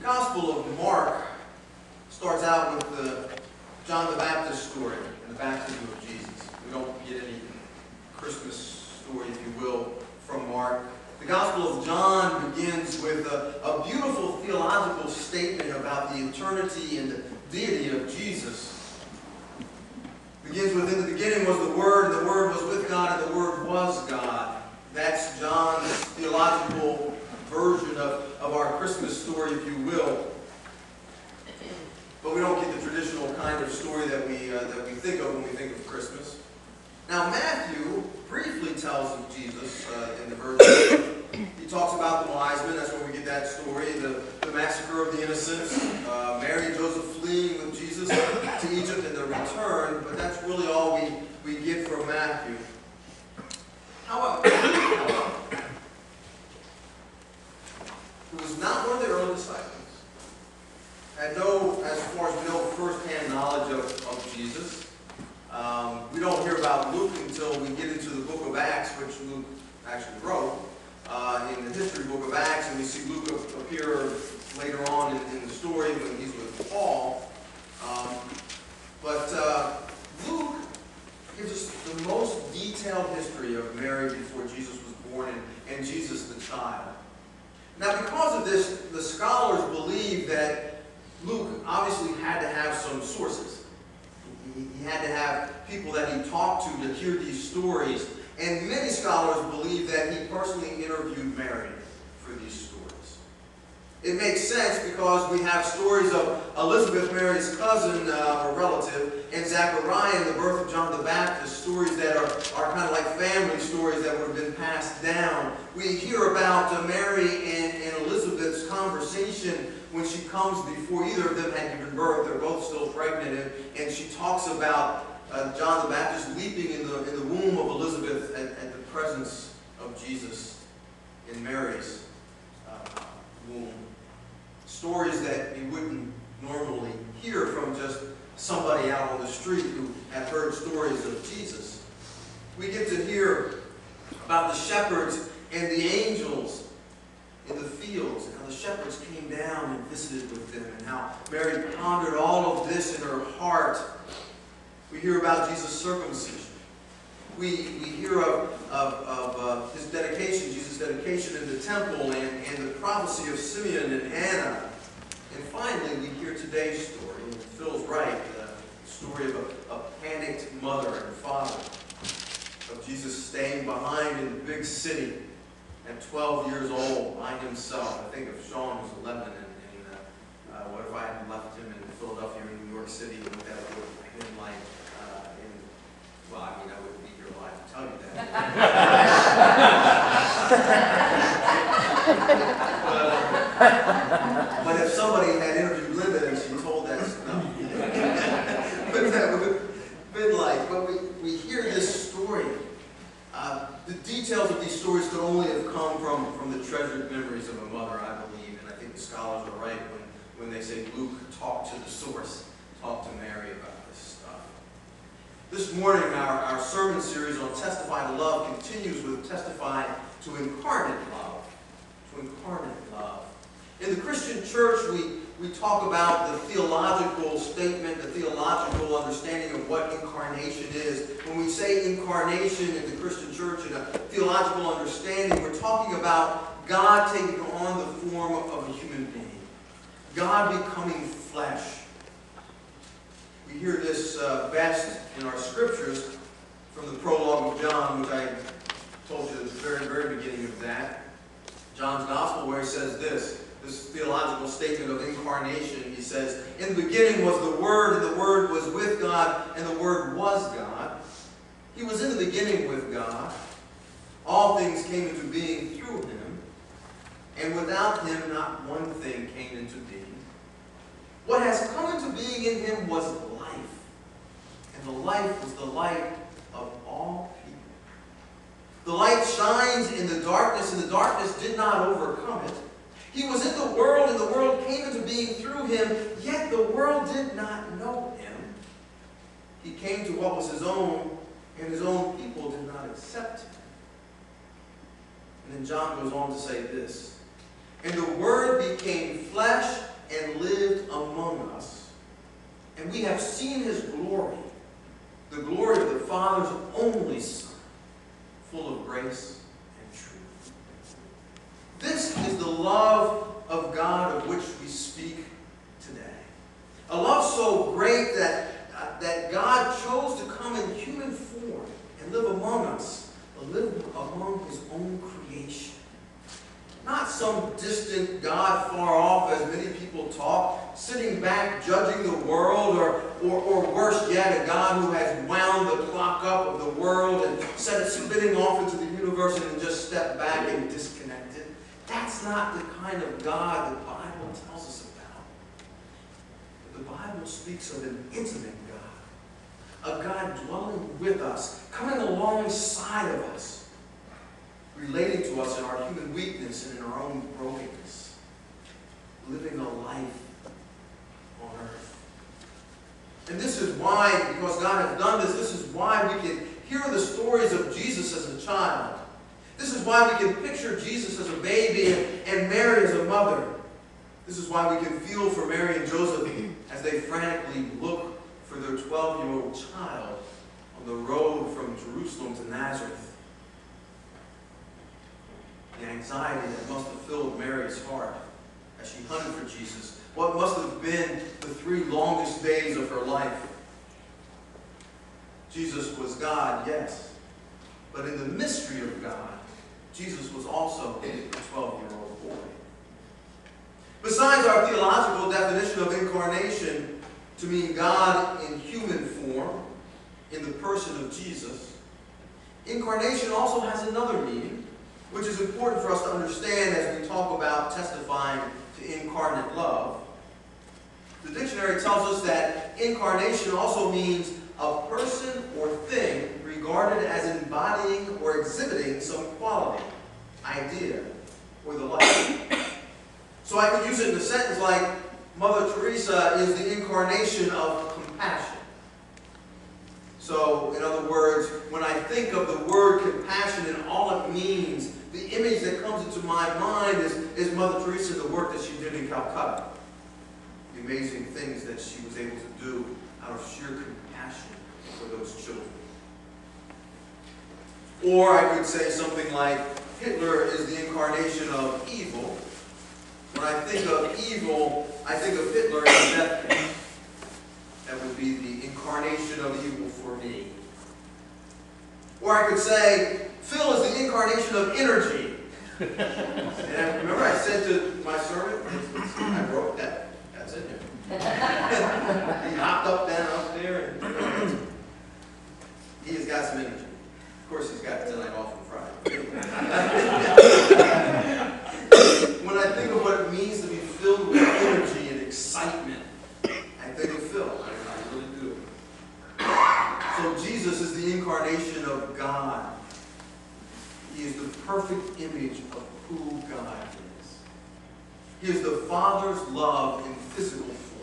Gospel of Mark starts out with the John the Baptist story and the baptism of Jesus. We don't get any Christmas story, if you will, from Mark. The Gospel of John begins with a beautiful theological statement about the eternity and the deity of Jesus. It begins with, in the beginning was the Word, and the Word was with God, and the Word was God. That's John's theological version of our Christmas story, if you will. But we don't get the traditional kind of story that we think of when we think of Christmas. Now Matthew briefly tells of Jesus in the verse. He talks about the wise men. That's where we get that story. The massacre of the innocents. Mary and Joseph fleeing with Jesus to Egypt and the return. But that's really all we get from Matthew. However, who was not one of the early disciples, had no, as far as we know, first-hand knowledge of Jesus. We don't hear about Luke until we get into the book of Acts, which Luke actually wrote, in the history book of Acts, and we see Luke appear later on in the story when he's with Paul. But Luke gives us the most detailed history of Mary before Jesus was born and Jesus the child. Now, because of this, the scholars believe that Luke obviously had to have some sources. He had to have people that he talked to hear these stories. And many scholars believe that he personally interviewed Mary for these stories. It makes sense because we have stories of Elizabeth, Mary's cousin or relative, and Zechariah and the birth of John the Baptist, stories that are kind of like family stories that would have been passed down. We hear about Mary and Elizabeth's conversation when she comes before either of them had given birth. They're both still pregnant, and she talks about John the Baptist leaping in the womb of Elizabeth at the presence of Jesus in Mary's womb. Stories that you wouldn't normally hear from just somebody out on the street who had heard stories of Jesus. We get to hear about the shepherds and the angels in the fields, and how the shepherds came down and visited with them, and how Mary pondered all of this in her heart. We hear about Jesus' circumcision. We hear of his dedication, Jesus' dedication in the temple, and the prophecy of Simeon and Anna. And finally, we hear today's story, and Phil's right, the story of a panicked mother and father, of Jesus staying behind in the big city at 12 years old by himself. I think if Sean was 11, and what if I had left him in Philadelphia or New York City with that would have been like, well, I mean, I wouldn't be here alive to tell you that. But if somebody had interviewed Linda and she told that stuff, but that would have been like, but we hear this story. The details of these stories could only have come from the treasured memories of a mother, I believe, and I think the scholars are right when they say Luke talked to the source, talked to Mary about this stuff. This morning, our sermon series on Testify to Love continues with Testify to Incarnate Love. To Incarnate Love. In the Christian church, we talk about the theological statement, the theological understanding of what incarnation is. When we say incarnation in the Christian church in a theological understanding, we're talking about God taking on the form of a human being. God becoming flesh. We hear this best in our scriptures from the prologue of John, which I told you at the very, very beginning of that. John's Gospel, where he says this theological statement of incarnation. He says, in the beginning was the Word, and the Word was with God, and the Word was God. He was in the beginning with God. All things came into being through him, and without him not one thing came into being. What has come into being in him was life, and the life was the light of all people. The light shines in the darkness, and the darkness did not overcome it. He was in the world, and the world came into being through him, yet the world did not know him. He came to what was his own, and his own people did not accept him. And then John goes on to say this, and the Word became flesh and lived among us, and we have seen his glory, the glory of the Father's only Son, full of grace and truth. This is the love of God of which we speak today. A love so great that God chose to come in human form and live among us, live among his own creation. Not some distant God far off, as many people talk, sitting back judging the world, or worse yet, a God who has wound the clock up of the world and set it spinning off into the universe and then just stepped back and disconnected. That's not the kind of God the Bible tells us about. The Bible speaks of an intimate God, a God dwelling with us, coming alongside of us, relating to us in our human weakness and in our own brokenness, living a life on earth. And this is why, because God has done this is why we can hear the stories of Jesus as a child. This is why we can picture Jesus as a baby and Mary as a mother. This is why we can feel for Mary and Joseph as they frantically look for their 12-year-old child on the road from Jerusalem to Nazareth. The anxiety that must have filled Mary's heart as she hunted for Jesus. What must have been the 3 longest days of her life. Jesus was God, yes. But in the mystery of God, Jesus was also a 12-year-old boy. Besides our theological definition of incarnation to mean God in human form, in the person of Jesus, incarnation also has another meaning, which is important for us to understand as we talk about testifying to incarnate love. The dictionary tells us that incarnation also means a person or thing regarded as embodying or exhibiting some quality, idea, or the like. So I could use it in a sentence like, Mother Teresa is the incarnation of compassion. So, in other words, when I think of the word compassion and all it means, the image that comes into my mind is Mother Teresa and the work that she did in Calcutta. The amazing things that she was able to do out of sheer compassion for those children. Or I could say something like, Hitler is the incarnation of evil. When I think of evil, I think of Hitler as a death camp. That would be the incarnation of evil for me. Or I could say, Phil is the incarnation of energy. And remember I said to my servant, I wrote that. That's in there. He hopped up there and he has got some energy. Of course, he's got tonight off on Friday. When I think of what it means to be filled with energy and excitement, I think of Phil. I really do. So Jesus is the incarnation of God. He is the perfect image of who God is. He is the Father's love in physical form.